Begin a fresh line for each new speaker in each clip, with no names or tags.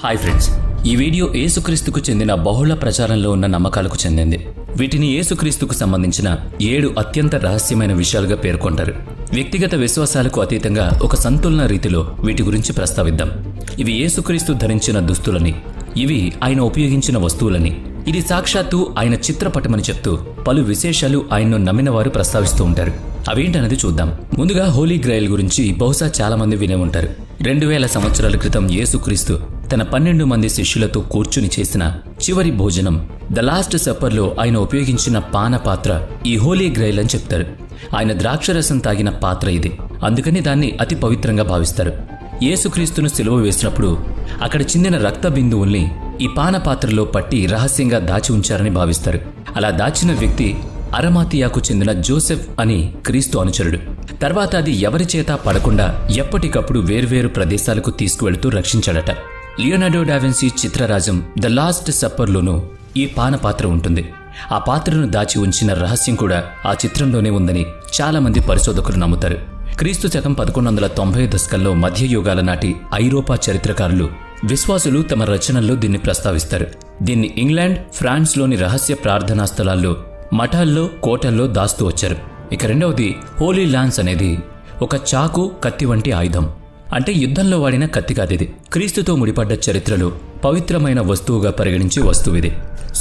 Hi friends, ఈ video యేసుక్రీస్తుకు చెందిన బహుళ ప్రచారంలో ఉన్న నమ్మకాలకు చెందింది. వీటిని యేసుక్రీస్తుకు సంబంధించిన 7 అత్యంత రహస్యమైన విషయాలుగా పేర్కొంటారు. వ్యక్తిగత విశ్వాసాలకు అతీతంగా ఒక సంతులన రీతిలో వీటి గురించి ప్రస్తావిద్దాం. ఇవి యేసుక్రీస్తు ధరించిన దుస్తులని, ఇవి ఆయన ఉపయోగించిన వస్తువులని, ఇది సాక్షాత్తు ఆయన చిత్రపటమని చెప్తూ పలు విశేషాలు ఆయన్ను నమ్మిన వారు ప్రస్తావిస్తూ ఉంటారు. అవేంటన్నది చూద్దాం. ముందుగా హోలీ గ్రైల్ గురించి బహుశా చాలా మంది వినే ఉంటారు. 2000 సంవత్సరాల క్రితం యేసుక్రీస్తు తన 12 మంది శిష్యులతో కూర్చుని చేసిన చివరి భోజనం ద లాస్ట్ సప్పర్లో ఆయన ఉపయోగించిన పాన పాత్ర ఈ హోలీ గ్రైల్ అని చెప్తారు. ఆయన ద్రాక్షరసం తాగిన పాత్ర ఇది, అందుకని దాన్ని అతి పవిత్రంగా భావిస్తారు. యేసుక్రీస్తును సిలువ వేసినప్పుడు అక్కడ చిందిన రక్త బిందువుల్ని ఈ పాన పాత్రలో పట్టి రహస్యంగా దాచి ఉంచారని భావిస్తారు. అలా దాచిన వ్యక్తి అరమాతియాకు చెందిన జోసెఫ్ అని క్రీస్తు అనుచరుడు. తర్వాత అది ఎవరి చేత పడకుండా ఎప్పటికప్పుడు వేర్వేరు ప్రదేశాలకు తీసుకువెళుతూ రక్షించాడట. లియోనార్డో డావిన్సీ చిత్రరాజం ద లాస్ట్ సప్పర్లోనూ ఈ పాన పాత్ర ఉంటుంది. ఆ పాత్రను దాచి ఉంచిన రహస్యం కూడా ఆ చిత్రంలోనే ఉందని చాలా మంది పరిశోధకులు నమ్ముతారు. క్రీస్తు శకం 1190 దశకంలో మధ్యయుగాల నాటి ఐరోపా చరిత్రకారులు, విశ్వాసులు తమ రచనల్లో దీన్ని ప్రస్తావిస్తారు. దీన్ని ఇంగ్లాండ్, ఫ్రాన్స్లోని రహస్య ప్రార్థనా స్థలాల్లో, మఠాల్లో, కోటల్లో దాస్తూ వచ్చారు. ఇక రెండవది హోలీ లాన్స్ అనేది ఒక చాకు, కత్తి వంటి ఆయుధం. అంటే యుద్ధంలో వాడిన కత్తి కాదిది. క్రీస్తుతో ముడిపడ్డ చరిత్రలో పవిత్రమైన వస్తువుగా పరిగణించే వస్తువిది.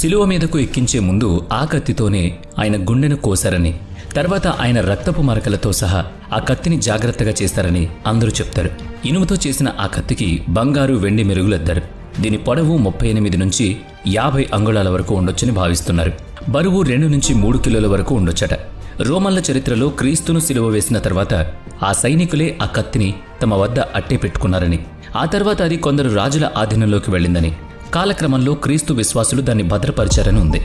శిలువ మీదకు ఎక్కించే ముందు ఆ కత్తితోనే ఆయన గుండెను కోశారని, తర్వాత ఆయన రక్తపు మరకలతో సహా ఆ కత్తిని జాగ్రత్తగా చేస్తారని అందరూ చెప్తారు. ఇనుముతో చేసిన ఆ కత్తికి బంగారు, వెండి మెరుగులద్దారు. దీని పొడవు 38 నుంచి 50 అంగుళాల వరకు ఉండొచ్చని భావిస్తున్నారు. బరువు 2 నుంచి 3 కిలోల వరకు ఉండొచ్చట. రోమన్ల చరిత్రలో క్రీస్తును సిలువ వేసిన తర్వాత ఆ సైనికులే ఆ కత్తిని తమ వద్ద అట్టే పెట్టుకున్నారని, ఆ తర్వాత అది కొందరు రాజుల ఆధీనంలోకి వెళ్ళిందని, కాలక్రమంలో క్రీస్తు విశ్వాసులు దాన్ని భద్రపరిచారని ఉంది.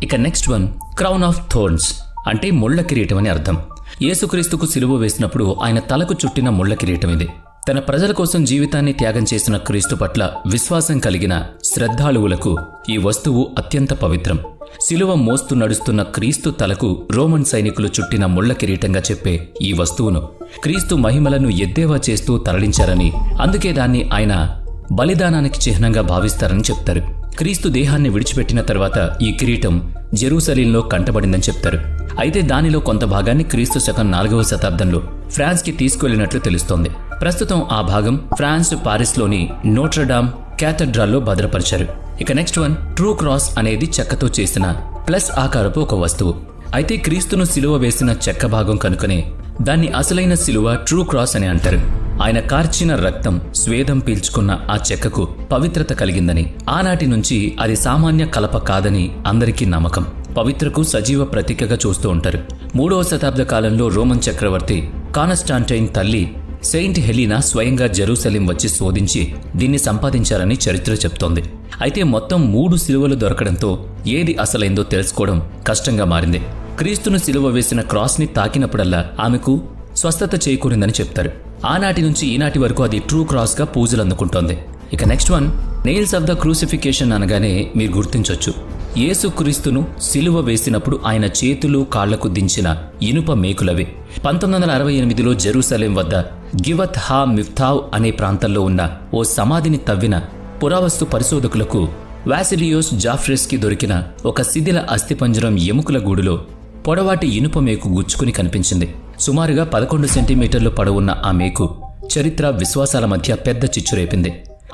ఇక నెక్స్ట్ వన్ క్రౌన్ ఆఫ్ థోర్న్స్, అంటే ముళ్ల కిరీటం అని అర్థం. యేసుక్రీస్తుకు సిలువ వేసినప్పుడు ఆయన తలకు చుట్టిన ముళ్ల కిరీటం ఇది. తన ప్రజల కోసం జీవితాన్ని త్యాగం చేసిన క్రీస్తు పట్ల విశ్వాసం కలిగిన శ్రద్ధాళువులకు ఈ వస్తువు అత్యంత పవిత్రం. సిలువ మోస్తూ నడుస్తున్న క్రీస్తు తలకు రోమన్ సైనికులు చుట్టిన ముళ్ల కిరీటంగా చెప్పే ఈ వస్తువును క్రీస్తు మహిమలను ఎద్దేవా చేస్తూ తరలించారని, అందుకే దాన్ని ఆయన బలిదానానికి చిహ్నంగా భావిస్తారని చెప్తారు. క్రీస్తు దేహాన్ని విడిచిపెట్టిన తర్వాత ఈ కిరీటం జెరూసలేంలో కంటబడిందని చెప్తారు. అయితే దానిలో కొంత భాగాన్ని క్రీస్తు శకం 4వ శతాబ్దంలో ఫ్రాన్స్కి తీసుకువెళ్లినట్లు తెలుస్తోంది. ప్రస్తుతం ఆ భాగం ఫ్రాన్స్ పారిస్లోని నోట్రడామ్ క్యాథడ్రాల్లో భద్రపరిచారు. ఇక నెక్స్ట్ వన్ ట్రూ క్రాస్ అనేది చెక్కతో చేసిన ప్లస్ ఆకారపు ఒక వస్తువు. అయితే క్రీస్తును సిలువ వేసిన చెక్క భాగం కనుకనే దాన్ని అసలైన సిలువ ట్రూ క్రాస్ అని అంటారు. ఆయన కార్చిన రక్తం, స్వేదం పీల్చుకున్న ఆ చెక్కకు పవిత్రత కలిగిందని, ఆనాటి నుంచి అది సామాన్య కలప కాదని అందరికీ నమ్మకం. పవిత్రకు సజీవ ప్రతీకగా చూస్తూ ఉంటారు. 3వ శతాబ్ద కాలంలో రోమన్ చక్రవర్తి కాన్స్టాంటైన్ తల్లి సెయింట్ హెలీనా స్వయంగా జెరూసలేం వచ్చి శోధించి దీన్ని సంపాదించారని చరిత్ర చెప్తోంది. అయితే మొత్తం 3 సిలువలు దొరకడంతో ఏది అసలైందో తెలుసుకోవడం కష్టంగా మారింది. క్రీస్తును సిలువ వేసిన క్రాస్ని తాకినప్పుడల్లా ఆమెకు స్వస్థత చేకూరిందని చెప్తారు. ఆనాటి నుంచి ఈనాటి వరకు అది ట్రూ క్రాస్గా పూజలు అందుకుంటోంది. ఇక next one nails of the crucifixion అనగానే మీరు గుర్తించొచ్చు. యేసుక్రీస్తును సిలువ వేసినప్పుడు ఆయన చేతులు, కాళ్లకు దించిన ఇనుప మేకులవి. 1968లో జెరూసలేం వద్ద గివత్ హా మిఫ్తావ్ అనే ప్రాంతంలో ఉన్న ఓ సమాధిని తవ్విన పురావస్తు పరిశోధకులకు వాసిలియోస్ జాఫ్రెస్కి దొరికిన ఒక శిథిల అస్థిపంజరం ఎముకల గూడులో పొడవాటి ఇనుప మేకు గుచ్చుకుని కనిపించింది. సుమారుగా 11 సెంటీమీటర్లు పొడవున్న ఆ మేకు చరిత్ర, విశ్వాసాల మధ్య పెద్ద చిచ్చురేపింది.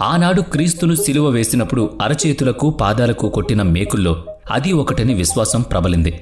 ఆనాడు క్రీస్తును సిలువ వేసినప్పుడు అరచేతులకు, పాదాలకు కొట్టిన మేకుల్లో అది ఒకటని విశ్వాసం ప్రబలింది.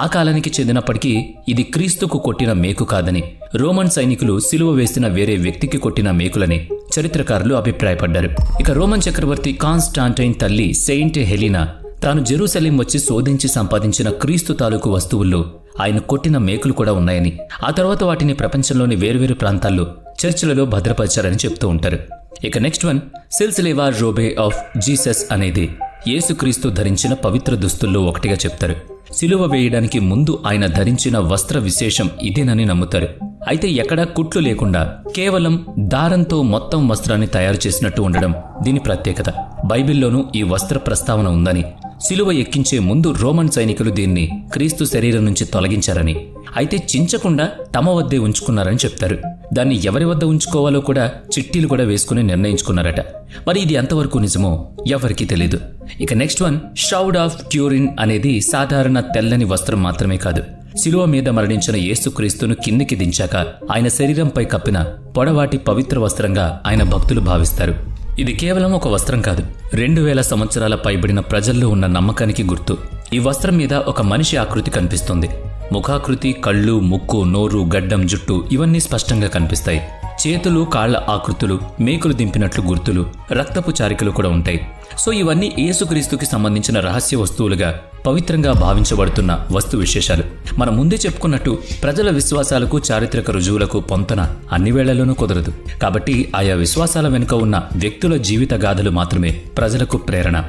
ఆ కాలానికి చెందినప్పటికీ ఇది క్రీస్తుకు కొట్టిన మేకు కాదని, రోమన్ సైనికులు సిలువ వేసిన వేరే వ్యక్తికి కొట్టిన మేకులని చరిత్రకారులు అభిప్రాయపడ్డారు. ఇక రోమన్ చక్రవర్తి కాన్స్టాంటైన్ తల్లి సెయింట్ హెలీనా తాను జెరూసలేం వచ్చి శోధించి సంపాదించిన క్రీస్తు తాలూకు వస్తువుల్లో ఆయన కొట్టిన మేకులు కూడా ఉన్నాయని, ఆ తర్వాత వాటిని ప్రపంచంలోని వేర్వేరు ప్రాంతాల్లో చర్చిలలో భద్రపరిచారని చెప్తూ ఉంటారు. ఇక నెక్స్ట్ వన్ సిల్సిలేవా రోబే ఆఫ్ జీసస్ అనేది యేసుక్రీస్తు ధరించిన పవిత్ర దుస్తుల్లో ఒకటిగా చెప్తారు. సిలువ వేయడానికి ముందు ఆయన ధరించిన వస్త్ర విశేషం ఇదేనని నమ్ముతారు. అయితే ఎక్కడా కుట్లు లేకుండా కేవలం దారంతో మొత్తం వస్త్రాన్ని తయారు చేసినట్టు ఉండడం దీని ప్రత్యేకత. బైబిల్లోనూ ఈ వస్త్ర ప్రస్తావన ఉందని, సిలువ ఎక్కించే ముందు రోమన్ సైనికులు దీన్ని క్రీస్తు శరీరం నుంచి తొలగించారని, అయితే చించకుండా తమ వద్దే ఉంచుకున్నారని చెప్తారు. దాన్ని ఎవరి వద్ద ఉంచుకోవాలో కూడా చిట్టీలు కూడా వేసుకుని నిర్ణయించుకున్నారట. మరి ఇది ఎంతవరకు నిజమో ఎవరికీ తెలీదు. ఇక నెక్స్ట్ వన్, షౌడ్ ఆఫ్ ట్యూరిన్ అనేది సాధారణ తెల్లని వస్త్రం మాత్రమే కాదు. శిలువ మీద మరణించిన యేసుక్రీస్తును కిందికి దించాక ఆయన శరీరంపై కప్పిన పొడవాటి పవిత్ర వస్త్రంగా ఆయన భక్తులు భావిస్తారు. ఇది కేవలం ఒక వస్త్రం కాదు, 2000 సంవత్సరాల పైబడిన ప్రజల్లో ఉన్న నమ్మకానికి గుర్తు. ఈ వస్త్రం మీద ఒక మనిషి ఆకృతి కనిపిస్తుంది. ముఖాకృతి, కళ్ళు, ముక్కు, నోరు, గడ్డం, జుట్టు ఇవన్నీ స్పష్టంగా కనిపిస్తాయి. చేతులు, కాళ్ల ఆకృతులు, మేకులు దింపినట్లు గుర్తులు, రక్తపు చారికలు కూడా ఉంటాయి. సో ఇవన్నీ యేసుక్రీస్తుకి సంబంధించిన రహస్య వస్తువులుగా పవిత్రంగా భావించబడుతున్న వస్తు విశేషాలు. మనం ముందే చెప్పుకున్నట్టు ప్రజల విశ్వాసాలకు, చారిత్రక రుజువులకు పొంతన అన్ని వేళల్లోనూ కుదరదు. కాబట్టి ఆయా విశ్వాసాల వెనుక ఉన్న వ్యక్తుల జీవిత గాథలు మాత్రమే ప్రజలకు ప్రేరణ.